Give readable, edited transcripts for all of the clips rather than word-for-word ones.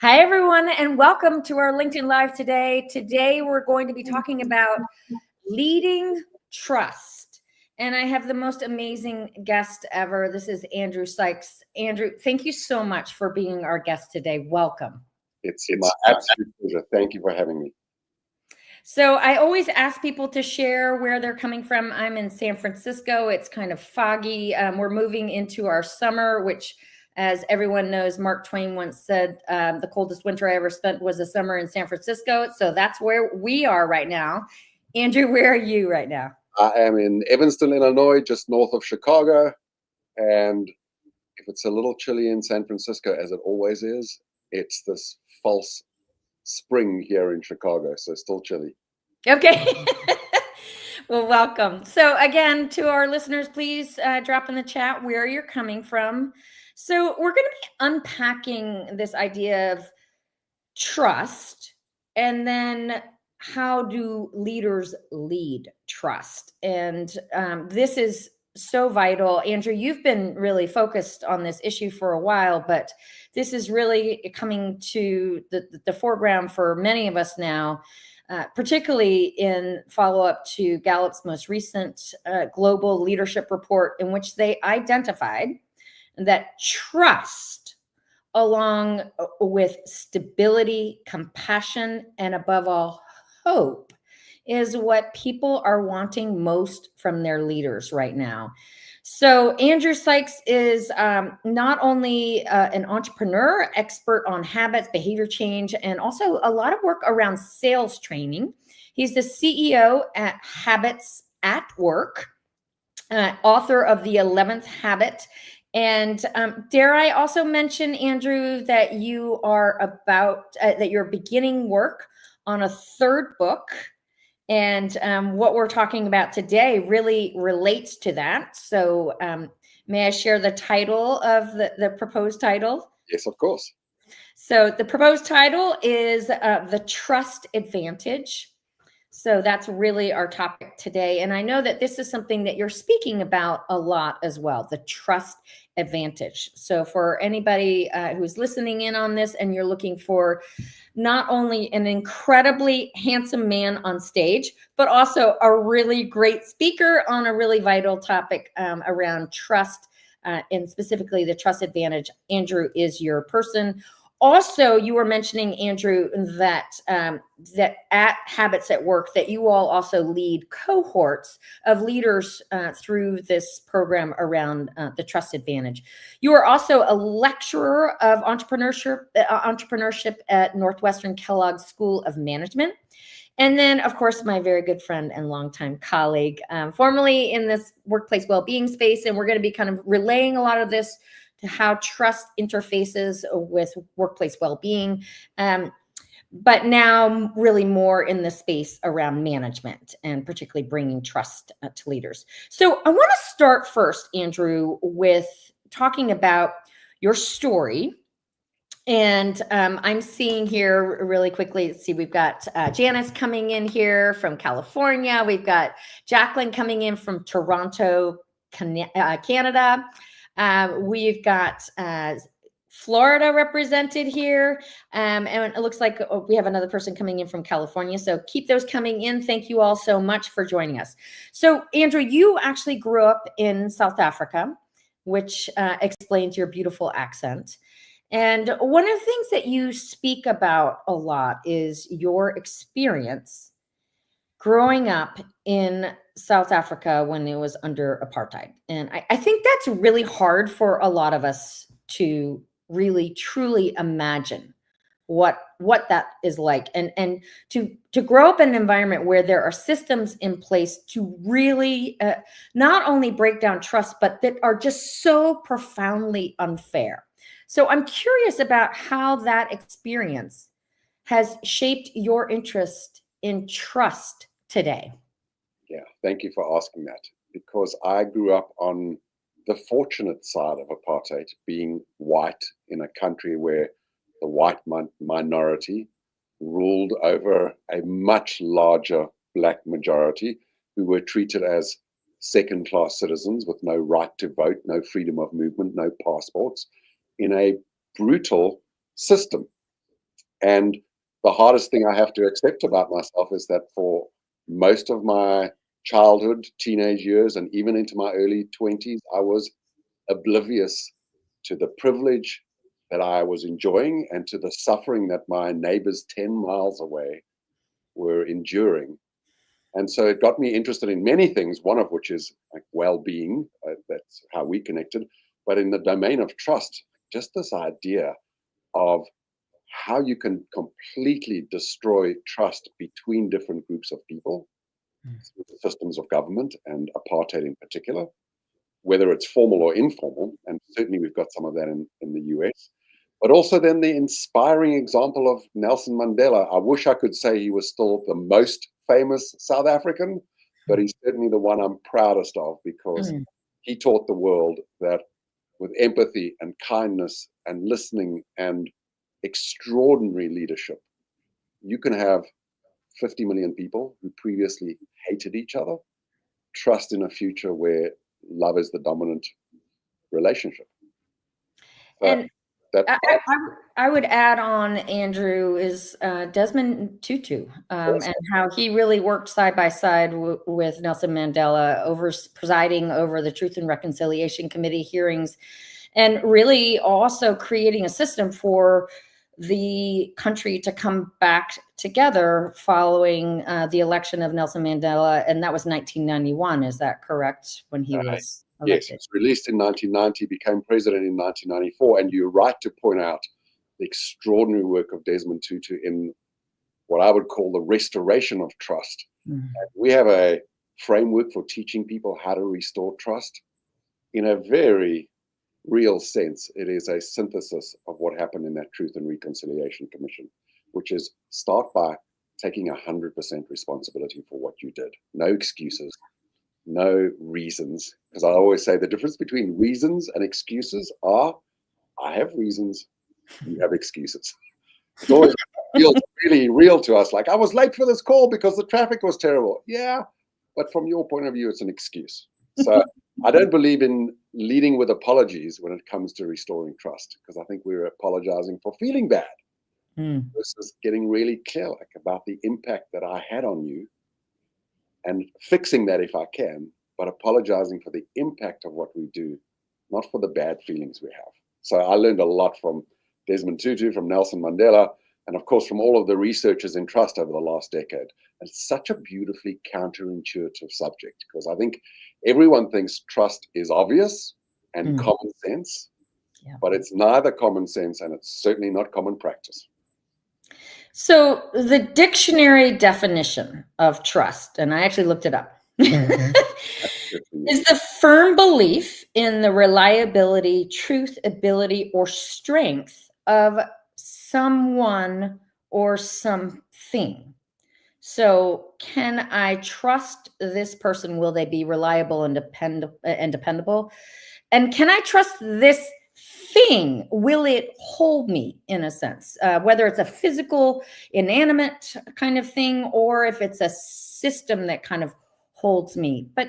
Hi, everyone, and welcome to our LinkedIn Live today. Today, we're going to be talking about leading trust. And I have the most amazing guest ever. This is Andrew Sykes. Andrew, thank you so much for being our guest today. Welcome. It's my absolute pleasure. Thank you for having me. So I always ask people to share where they're coming from. I'm in San Francisco. It's kind of foggy. We're moving into our summer, which, as everyone knows, Mark Twain once said, the coldest winter I ever spent was a summer in San Francisco. So that's where we are right now. Andrew, where are you right now? I am in Evanston, Illinois, just north of Chicago. And if it's a little chilly in San Francisco, as it always is, it's this false spring here in Chicago. So still chilly. Okay. Well, welcome. So again, to our listeners, please drop in the chat where you're coming from. So we're going to be unpacking this idea of trust, and then how do leaders lead trust? And this is so vital. Andrew, you've been really focused on this issue for a while, but this is really coming to the foreground for many of us now. Particularly in follow-up to Gallup's most recent global leadership report, in which they identified that trust, along with stability, compassion, and above all, hope, is what people are wanting most from their leaders right now. So Andrew Sykes is not only an entrepreneur, expert on habits, behavior change, and also a lot of work around sales training. He's the CEO at Habits at Work, author of The 11th Habit. And dare I also mention, Andrew, that you are that you're beginning work on a third book. And what we're talking about today really relates to that. So may I share the title of the proposed title? Yes, of course. So the proposed title is The Trust Advantage. So that's really our topic today. And I know that this is something that you're speaking about a lot as well, the trust advantage. So for anybody who's listening in on this and you're looking for not only an incredibly handsome man on stage, but also a really great speaker on a really vital topic around trust, and specifically the trust advantage, Andrew is your person. Also, you were mentioning, Andrew, that that at Habits at Work, that you all also lead cohorts of leaders through this program around the trust advantage. You are also a lecturer of entrepreneurship at Northwestern Kellogg School of Management. And then, of course, my very good friend and longtime colleague, formerly in this workplace well-being space. And we're going to be kind of relaying a lot of this to how trust interfaces with workplace well-being, but now really more in the space around management and particularly bringing trust to leaders. So I want to start first, Andrew, with talking about your story. And I'm seeing here really quickly, let's see, we've got Janice coming in here from California. We've got Jacqueline coming in from Toronto, Canada. We've got Florida represented here. And it looks like we have another person coming in from California. So keep those coming in. Thank you all so much for joining us. So Andrew, you actually grew up in South Africa, which explains your beautiful accent. And one of the things that you speak about a lot is your experience growing up in South Africa when it was under apartheid. And I think that's really hard for a lot of us to really truly imagine what that is like, and to grow up in an environment where there are systems in place to really not only break down trust, but that are just so profoundly unfair. So I'm curious about how that experience has shaped your interest in trust today. Yeah, thank you for asking that, because I grew up on the fortunate side of apartheid, being white in a country where the white minority ruled over a much larger black majority who were treated as second-class citizens with no right to vote, no freedom of movement, no passports, in a brutal system And the hardest thing I have to accept about myself is that for most of my childhood, teenage years, and even into my early 20s, I was oblivious to the privilege that I was enjoying and to the suffering that my neighbors 10 miles away were enduring. And so it got me interested in many things, one of which is like well-being. That's how we connected. But in the domain of trust, just this idea of how you can completely destroy trust between different groups of people through the systems of government and apartheid in particular, whether it's formal or informal. And certainly we've got some of that in the US. But also then the inspiring example of Nelson Mandela. I wish I could say he was still the most famous South African, but he's certainly the one I'm proudest of, because he taught the world that with empathy and kindness and listening and extraordinary leadership, you can have 50 million people who previously hated each other trust in a future where love is the dominant relationship. And that I would add on, Andrew, is Desmond Tutu, Yes. and how he really worked side by side with Nelson Mandela, presiding over the Truth and Reconciliation Committee hearings, and really also creating a system for the country to come back together following the election of Nelson Mandela, and that was 1991. Is that correct? When he was elected? Yes, he was released in 1990, became president in 1994, and you're right to point out the extraordinary work of Desmond Tutu in what I would call the restoration of trust. We have a framework for teaching people how to restore trust in a very real sense. It is a synthesis of what happened in that Truth and Reconciliation Commission, which is start by taking 100% responsibility for what you did. No excuses, no reasons. Because I always say the difference between reasons and excuses are, I have reasons, you have excuses. It always feels really real to us. Like, I was late for this call because the traffic was terrible. Yeah, but from your point of view, it's an excuse. So I don't believe in leading with apologies when it comes to restoring trust, because I think we're apologizing for feeling bad versus getting really clear about the impact that I had on you and fixing that if I can, but apologizing for the impact of what we do, not for the bad feelings we have. So I learned a lot from Desmond Tutu, from Nelson Mandela, and of course from all of the researchers in trust over the last decade. And it's such a beautifully counterintuitive subject, because I think everyone thinks trust is obvious and common sense, but it's neither common sense and it's certainly not common practice. So the dictionary definition of trust, and I actually looked it up, is the firm belief in the reliability, truth, ability, or strength of someone or something. So can I trust this person? Will they be reliable and dependable? And can I trust this thing? Will it hold me, in a sense? Whether it's a physical, inanimate kind of thing, or if it's a system that kind of holds me. But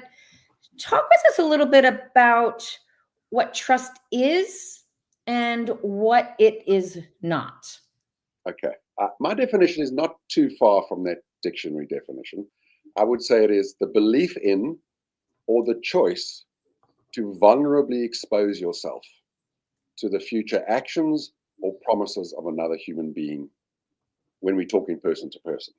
talk with us a little bit about what trust is and what it is not. Okay. My definition is not too far from that dictionary definition. I would say it is the belief in or the choice to vulnerably expose yourself to the future actions or promises of another human being when we're talking person to person.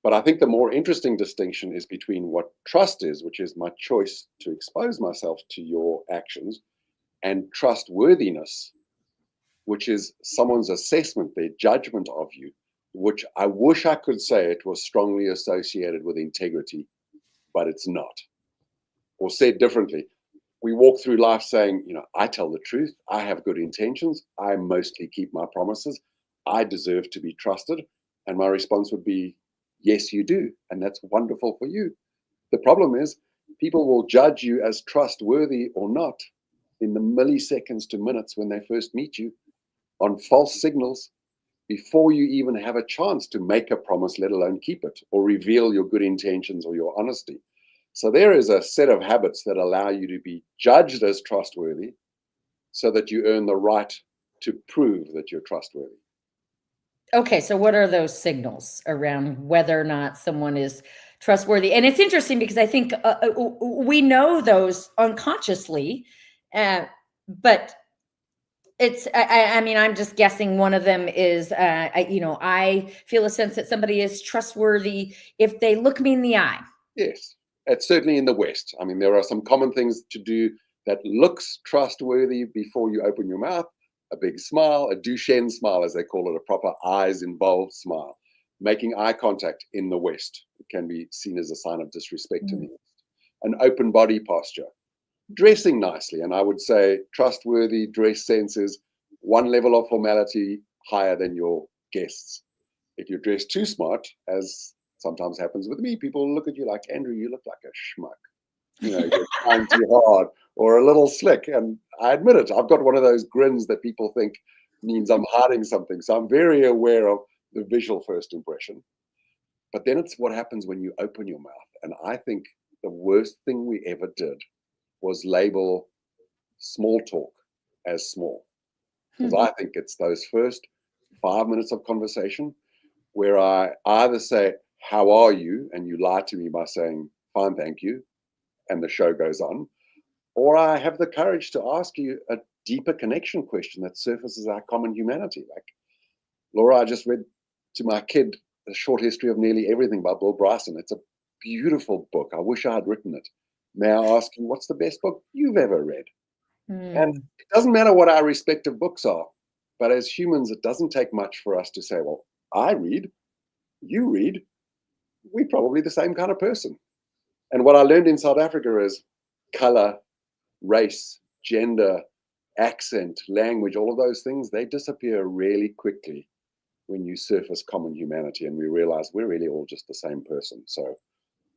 But I think the more interesting distinction is between what trust is, which is my choice to expose myself to your actions, and trustworthiness, which is someone's assessment, their judgment of you, which I wish I could say it was strongly associated with integrity, but it's not. Or said differently, we walk through life saying, I tell the truth, I have good intentions, I mostly keep my promises, I deserve to be trusted. And my response would be, yes, you do. And that's wonderful for you. The problem is people will judge you as trustworthy or not in the milliseconds to minutes when they first meet you on false signals before you even have a chance to make a promise, let alone keep it or reveal your good intentions or your honesty. So there is a set of habits that allow you to be judged as trustworthy so that you earn the right to prove that you're trustworthy. Okay, so what are those signals around whether or not someone is trustworthy? And it's interesting because I think we know those unconsciously, but I mean, I'm just guessing one of them is, I feel a sense that somebody is trustworthy if they look me in the eye. Yes, it's certainly in the West. I mean, there are some common things to do that looks trustworthy before you open your mouth. A big smile, a Duchenne smile, as they call it, a proper eyes involved smile. Making eye contact in the West, it can be seen as a sign of disrespect in the East. An open body posture. Dressing nicely, and I would say trustworthy dress sense is one level of formality higher than your guests. If you dress too smart, as sometimes happens with me, people look at you like, Andrew, you look like a schmuck. You're trying too hard or a little slick. And I admit it, I've got one of those grins that people think means I'm hiding something. So I'm very aware of the visual first impression. But then it's what happens when you open your mouth. And I think the worst thing we ever did was label small talk as small. Because I think it's those first 5 minutes of conversation where I either say, how are you? And you lie to me by saying, fine, thank you. And the show goes on. Or I have the courage to ask you a deeper connection question that surfaces our common humanity. Like, Laura, I just read to my kid A Short History of Nearly Everything by Bill Bryson. It's a beautiful book. I wish I had written it. May I ask you, what's the best book you've ever read? And it doesn't matter what our respective books are, but as humans, it doesn't take much for us to say, well, I read, you read, we're probably the same kind of person. And what I learned in South Africa is color, race, gender, accent, language, all of those things, they disappear really quickly when you surface common humanity and we realize we're really all just the same person. So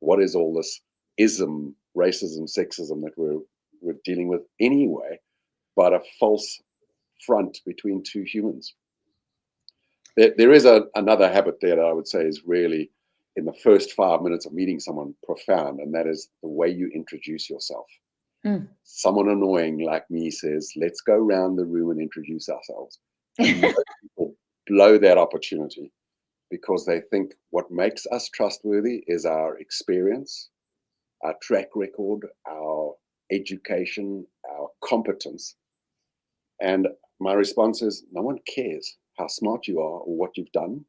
what is all this ism, racism, sexism that we're dealing with anyway, but a false front between two humans? There is another habit there that I would say is really in the first 5 minutes of meeting someone profound, and that is the way you introduce yourself. Someone annoying like me says, let's go around the room and introduce ourselves. And most people blow that opportunity because they think what makes us trustworthy is our experience, our track record, our education, our competence. And my response is, no one cares how smart you are or what you've done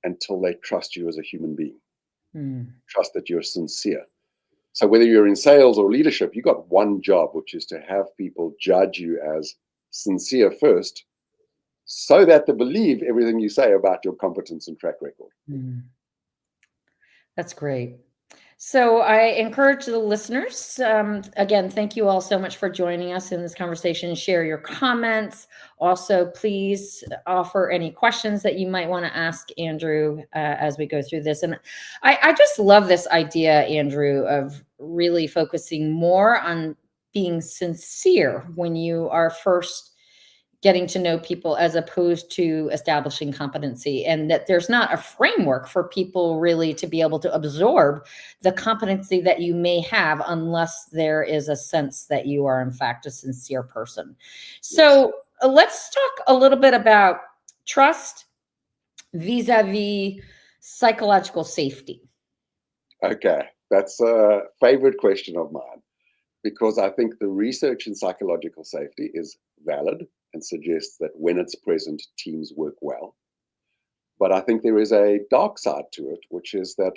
until they trust you as a human being. Trust that you're sincere. So whether you're in sales or leadership, you've got one job, which is to have people judge you as sincere first, so that they believe everything you say about your competence and track record. That's great. So I encourage the listeners, again, thank you all so much for joining us in this conversation. Share your comments. Also, please offer any questions that you might want to ask Andrew as we go through this. And I just love this idea, Andrew, of really focusing more on being sincere when you are first getting to know people as opposed to establishing competency, and that there's not a framework for people really to be able to absorb the competency that you may have unless there is a sense that you are in fact a sincere person. So let's talk a little bit about trust vis-a-vis psychological safety. Okay, that's a favorite question of mine, because I think the research in psychological safety is valid and suggests that when it's present, teams work well. But I think there is a dark side to it, which is that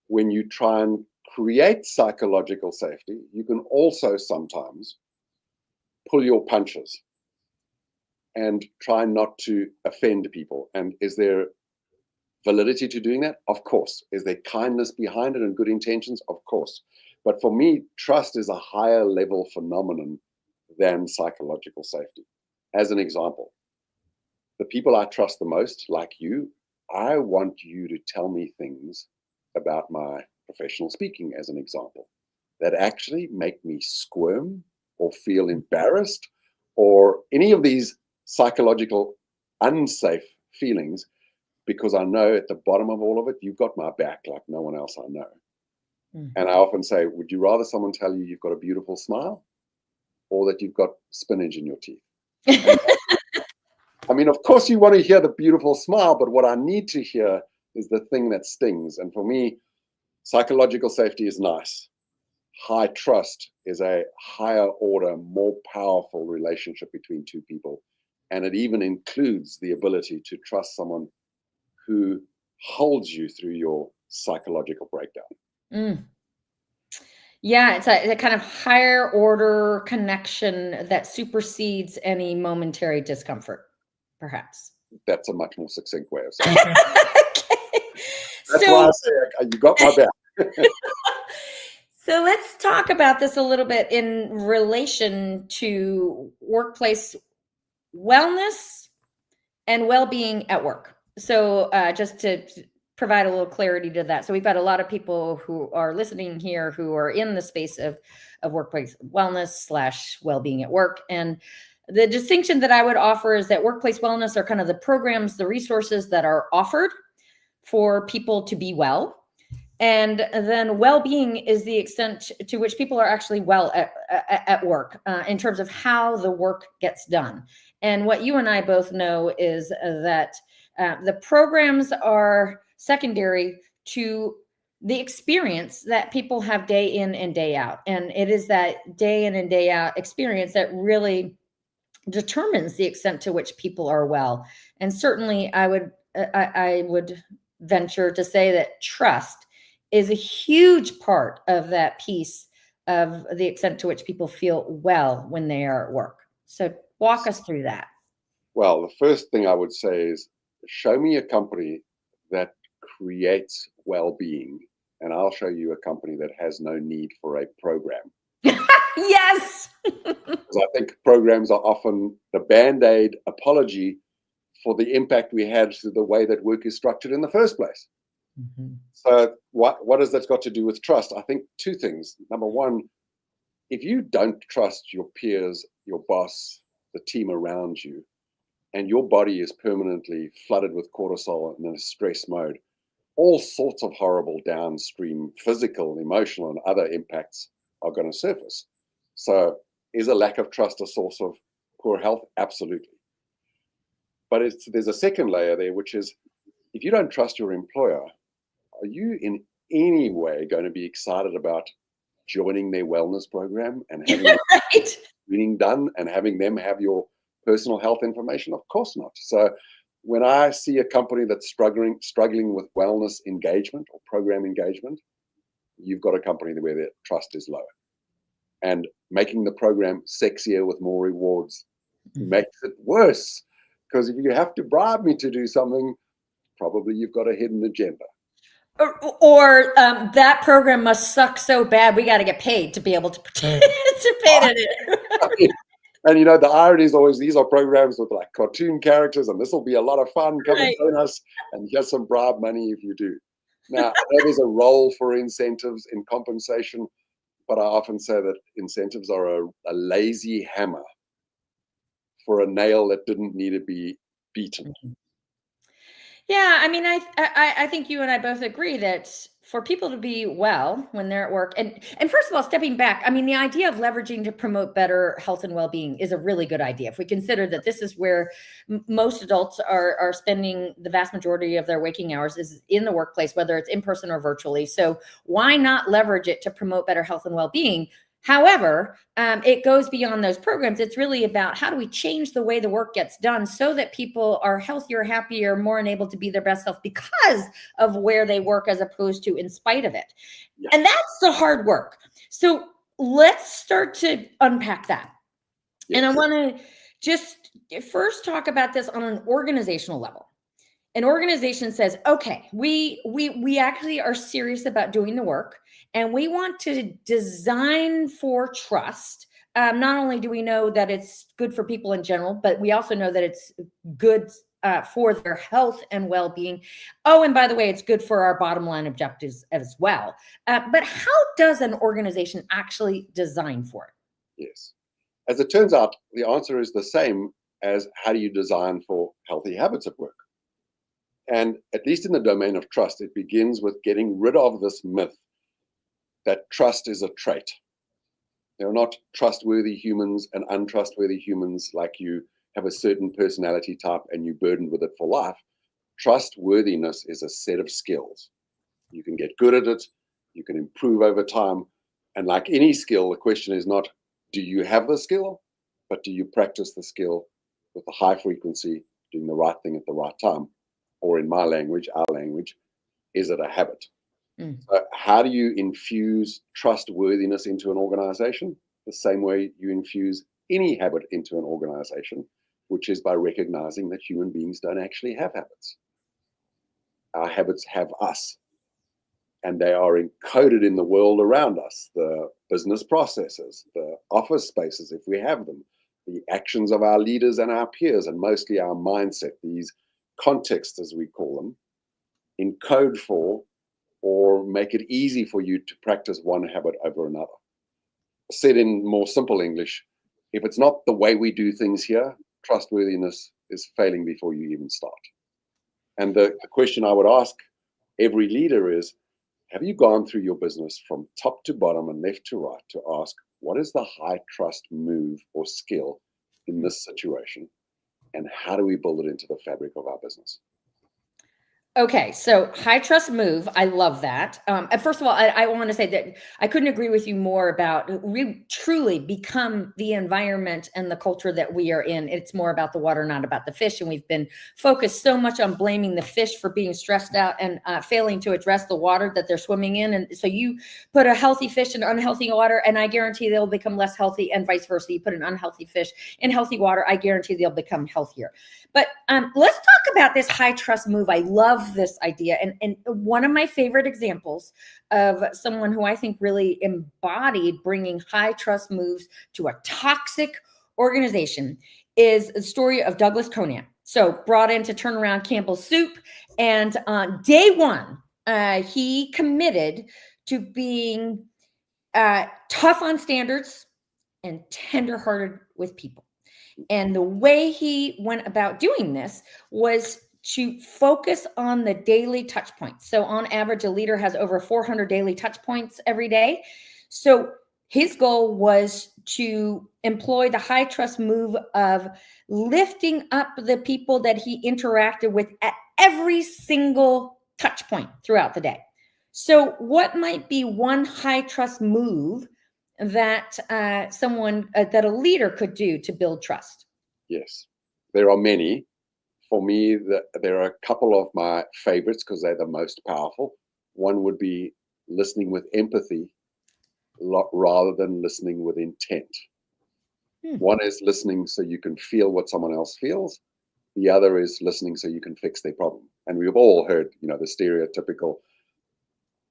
when you try and create psychological safety, you can also sometimes pull your punches and try not to offend people. And is there validity to doing that? Of course. Is there kindness behind it and good intentions? Of course. But for me, trust is a higher level phenomenon than psychological safety. As an example, the people I trust the most, like you, I want you to tell me things about my professional speaking, as an example, that actually make me squirm or feel embarrassed or any of these psychological unsafe feelings, because I know at the bottom of all of it, you've got my back like no one else I know. And I often say, would you rather someone tell you you've got a beautiful smile or that you've got spinach in your teeth? I mean, of course you want to hear the beautiful smile, but what I need to hear is the thing that stings. And for me, psychological safety is nice. High trust is a higher order, more powerful relationship between two people. And it even includes the ability to trust someone who holds you through your psychological breakdown. Mm. Yeah, it's a kind of higher order connection that supersedes any momentary discomfort, perhaps. That's a much more succinct way of saying it. Okay. That's why I say you got my back. So let's talk about this a little bit in relation to workplace wellness and well-being at work. So just to provide a little clarity to that. So we've got a lot of people who are listening here who are in the space of workplace wellness / well-being at work. And the distinction that I would offer is that workplace wellness are kind of the programs, the resources that are offered for people to be well. And then well-being is the extent to which people are actually well at work in terms of how the work gets done. And what you and I both know is that the programs are secondary to the experience that people have day in and day out. And it is that day in and day out experience that really determines the extent to which people are well. And certainly I would venture to say that trust is a huge part of that piece of the extent to which people feel well when they are at work. So walk us through that. Well, the first thing I would say is show me a company that creates well-being, and I'll show you a company that has no need for a program. Yes. Because I think programs are often the Band-Aid apology for the impact we had through the way that work is structured in the first place. Mm-hmm. So what has that got to do with trust? I think two things. Number one, if you don't trust your peers, your boss, the team around you, and your body is permanently flooded with cortisol and in a stress mode, all sorts of horrible downstream physical, emotional, and other impacts are going to surface. So is a lack of trust a source of poor health? Absolutely. But there's a second layer there, which is if you don't trust your employer, are you in any way going to be excited about joining their wellness program and having screening done and having them have your personal health information? Of course not. So when I see a company that's struggling with wellness engagement or program engagement, you've got a company where their trust is low. And making the program sexier with more rewards makes it worse. Because if you have to bribe me to do something, probably you've got a hidden agenda. Or that program must suck so bad we got to get paid to be able to pay it. And the irony is always these are programs with like cartoon characters, and this will be a lot of fun. Come and join us, and here's some bribe money if you do. Now, I know there's a role for incentives in compensation, but I often say that incentives are a lazy hammer for a nail that didn't need to be beaten. Yeah, I mean, I think you and I both agree that for people to be well when they're at work, and first of all, stepping back, I mean, the idea of leveraging to promote better health and well-being is a really good idea. If we consider that this is where most adults are spending the vast majority of their waking hours is in the workplace, whether it's in person or virtually. So why not leverage it to promote better health and well-being? However, it goes beyond those programs. It's really about how do we change the way the work gets done so that people are healthier, happier, more enabled to be their best self because of where they work as opposed to in spite of it. Yes. And that's the hard work. So let's start to unpack that. Yes. And I want to just first talk about this on an organizational level. An organization says, okay, we actually are serious about doing the work, and we want to design for trust. Not only do we know that it's good for people in general, but we also know that it's good for their health and well-being. Oh, and by the way, it's good for our bottom line objectives as well. But how does an organization actually design for it? Yes. As it turns out, the answer is the same as how do you design for healthy habits at work? And at least in the domain of trust, it begins with getting rid of this myth that trust is a trait. There are not trustworthy humans and untrustworthy humans like you have a certain personality type and you're burdened with it for life. Trustworthiness is a set of skills. You can get good at it, you can improve over time. And like any skill, the question is not, do you have the skill, but do you practice the skill with a high frequency, doing the right thing at the right time? Or in my language, our language, is it a habit? So how do you infuse trustworthiness into an organization? The same way you infuse any habit into an organization, which is by recognizing that human beings don't actually have habits. Our habits have us, and they are encoded in the world around us, the business processes, the office spaces, if we have them, the actions of our leaders and our peers, and mostly our mindset, these contexts, as we call them, encode for or make it easy for you to practice one habit over another. Said in more simple English, if it's not the way we do things here, trustworthiness is failing before you even start. And the question I would ask every leader is, have you gone through your business from top to bottom and left to right to ask, what is the high trust move or skill in this situation? And how do we build it into the fabric of our business? Okay, so high trust move. I love that. And first of all, I want to say that I couldn't agree with you more about we truly become the environment and the culture that we are in. It's more about the water, not about the fish. And we've been focused so much on blaming the fish for being stressed out and failing to address the water that they're swimming in. And so you put a healthy fish in unhealthy water, and I guarantee they'll become less healthy, and vice versa. You put an unhealthy fish in healthy water, I guarantee they'll become healthier. But let's talk about this high trust move. I love this idea. And one of my favorite examples of someone who I think really embodied bringing high trust moves to a toxic organization is the story of Douglas Conant. So brought in to turn around Campbell's Soup. And on day one, he committed to being tough on standards and tenderhearted with people. And the way he went about doing this was to focus on the daily touch points. So on average, a leader has over 400 daily touch points every day. So his goal was to employ the high trust move of lifting up the people that he interacted with at every single touch point throughout the day. So what might be one high trust move that that a leader could do to build trust? Yes, there are many. For me, there are a couple of my favorites because they're the most powerful. One would be listening with empathy rather than listening with intent. One is listening so you can feel what someone else feels. The other is listening so you can fix their problem. And we've all heard, the stereotypical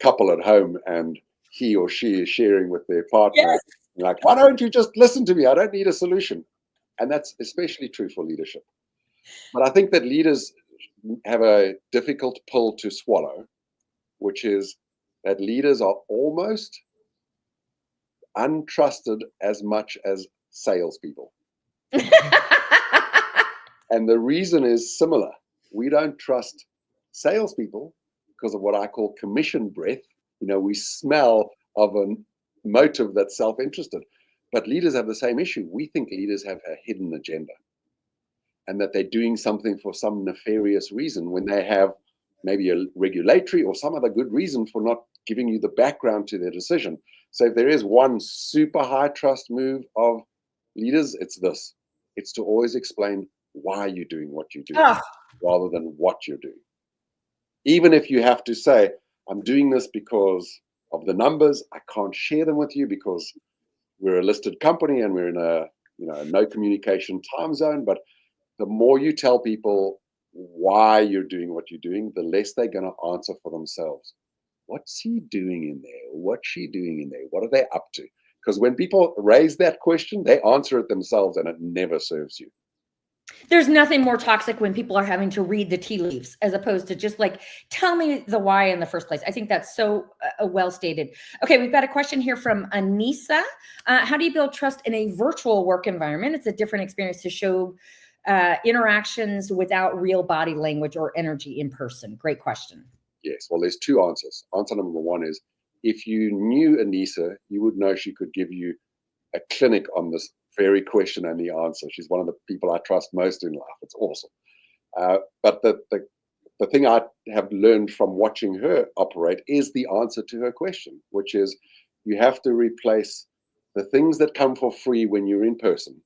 couple at home, and he or she is sharing with their partner. Yes. Like, why don't you just listen to me? I don't need a solution. And that's especially true for leadership. But I think that leaders have a difficult pill to swallow, which is that leaders are almost untrusted as much as salespeople. And the reason is similar. We don't trust salespeople because of what I call commission breath. We smell of a motive that's self-interested. But leaders have the same issue. We think leaders have a hidden agenda and that they're doing something for some nefarious reason when they have maybe a regulatory or some other good reason for not giving you the background to their decision. So if there is one super high trust move of leaders, it's this. It's to always explain why you're doing what you do rather than what you're doing. Even if you have to say, I'm doing this because of the numbers, I can't share them with you because we're a listed company and we're in a no communication time zone. But the more you tell people why you're doing what you're doing, the less they're going to answer for themselves. What's he doing in there? What's she doing in there? What are they up to? Because when people raise that question, they answer it themselves and it never serves you. There's nothing more toxic when people are having to read the tea leaves as opposed to just like, tell me the why in the first place. I think that's so well stated. Okay, we've got a question here from Anissa. How do you build trust in a virtual work environment? It's a different experience to show interactions without real body language or energy in person. Great question. Yes, well, there's two answers. Answer number one is, if you knew Anissa, you would know she could give you a clinic on this very question only answer. She's one of the people I trust most in life. It's awesome. But the thing I have learned from watching her operate is the answer to her question, which is you have to replace the things that come for free when you're in person,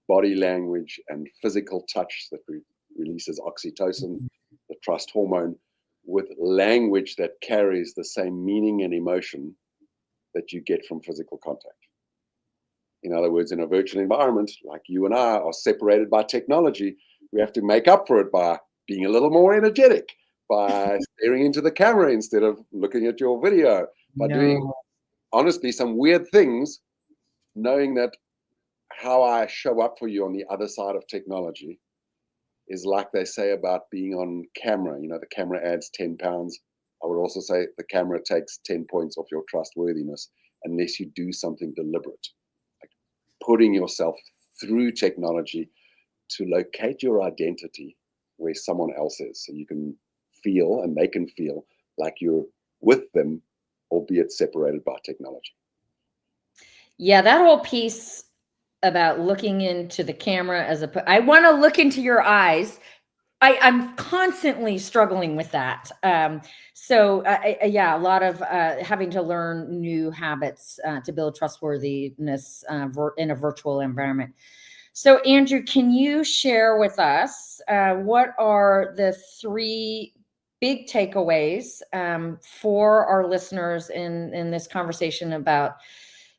body language and physical touch that releases oxytocin, the trust hormone, with language that carries the same meaning and emotion that you get from physical contact. In other words, in a virtual environment, like you and I are separated by technology, we have to make up for it by being a little more energetic, by staring into the camera instead of looking at your video, by doing, honestly, some weird things, knowing that how I show up for you on the other side of technology is like they say about being on camera. You know, the camera adds 10 pounds. I would also say the camera takes 10 points off your trustworthiness unless you do something deliberate, like putting yourself through technology to locate your identity where someone else is, so you can feel and they can feel like you're with them, albeit separated by technology. Yeah, that whole piece about looking into the camera I want to look into your eyes. I'm constantly struggling with that. Yeah, a lot of having to learn new habits to build trustworthiness in a virtual environment. So, Andrew, can you share with us what are the 3 big takeaways for our listeners in this conversation about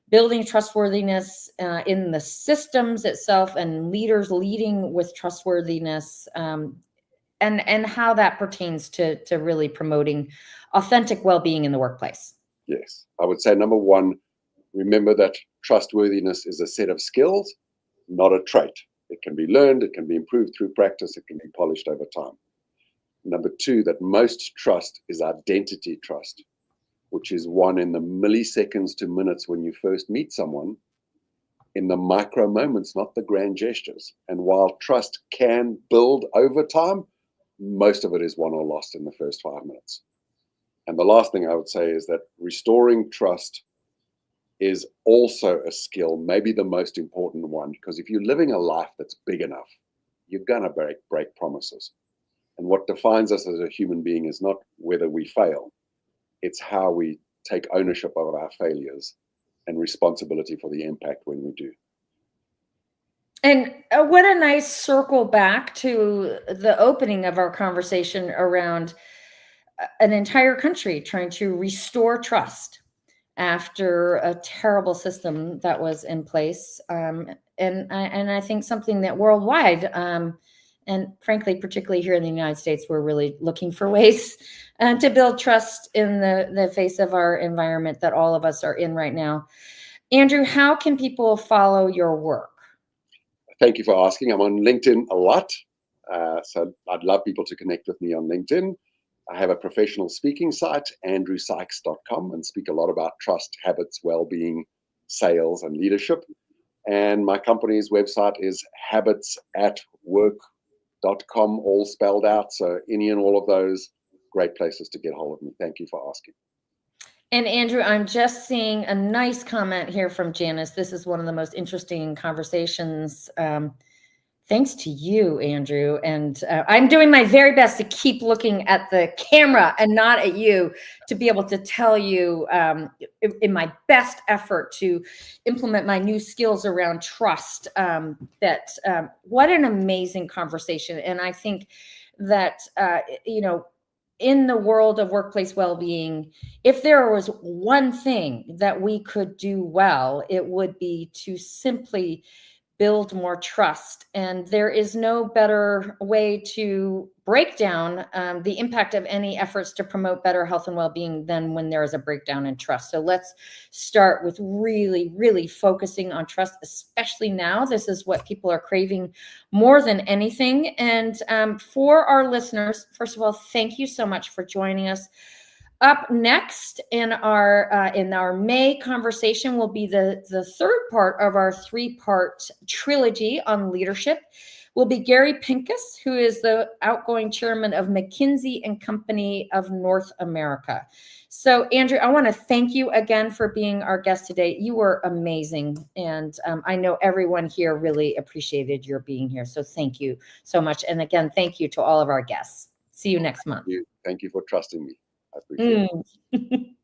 building trustworthiness in the systems itself and leaders leading with trustworthiness, and how that pertains to really promoting authentic well-being in the workplace? Yes, I would say number 1, remember that trustworthiness is a set of skills, not a trait. It can be learned, it can be improved through practice, it can be polished over time. Number 2, that most trust is identity trust, which is won in the milliseconds to minutes when you first meet someone, in the micro moments, not the grand gestures. And while trust can build over time, most of it is won or lost in the first 5 minutes. And the last thing I would say is that restoring trust is also a skill, maybe the most important one, because if you're living a life that's big enough, you're going to break promises. And what defines us as a human being is not whether we fail, it's how we take ownership of our failures and responsibility for the impact when we do. And what a nice circle back to the opening of our conversation around an entire country trying to restore trust after a terrible system that was in place. And I think something that worldwide, and frankly, particularly here in the United States, we're really looking for ways to build trust in the face of our environment that all of us are in right now. Andrew, how can people follow your work? Thank you for asking. I'm on LinkedIn a lot. So I'd love people to connect with me on LinkedIn. I have a professional speaking site, andrewsykes.com, and speak a lot about trust, habits, well-being, sales, and leadership. And my company's website is habitsatwork.com, all spelled out. So any and all of those, great places to get hold of me. Thank you for asking. And Andrew, I'm just seeing a nice comment here from Janice. This is one of the most interesting conversations. Thanks to you, Andrew. And I'm doing my very best to keep looking at the camera and not at you, to be able to tell you in my best effort to implement my new skills around trust, that what an amazing conversation. And I think that, in the world of workplace well-being, if there was one thing that we could do well, it would be to simply build more trust. And there is no better way to break down the impact of any efforts to promote better health and well-being than when there is a breakdown in trust. So let's start with really, really focusing on trust, especially now. This is what people are craving more than anything. And for our listeners, first of all, thank you so much for joining us. Up next in our May conversation will be the third part of our 3-part trilogy on leadership. will be Gary Pincus, who is the outgoing chairman of McKinsey and Company of North America. So, Andrew, I want to thank you again for being our guest today. You were amazing. And I know everyone here really appreciated your being here. So thank you so much. And again, thank you to all of our guests. See you next month. Thank you for trusting me. I appreciate it.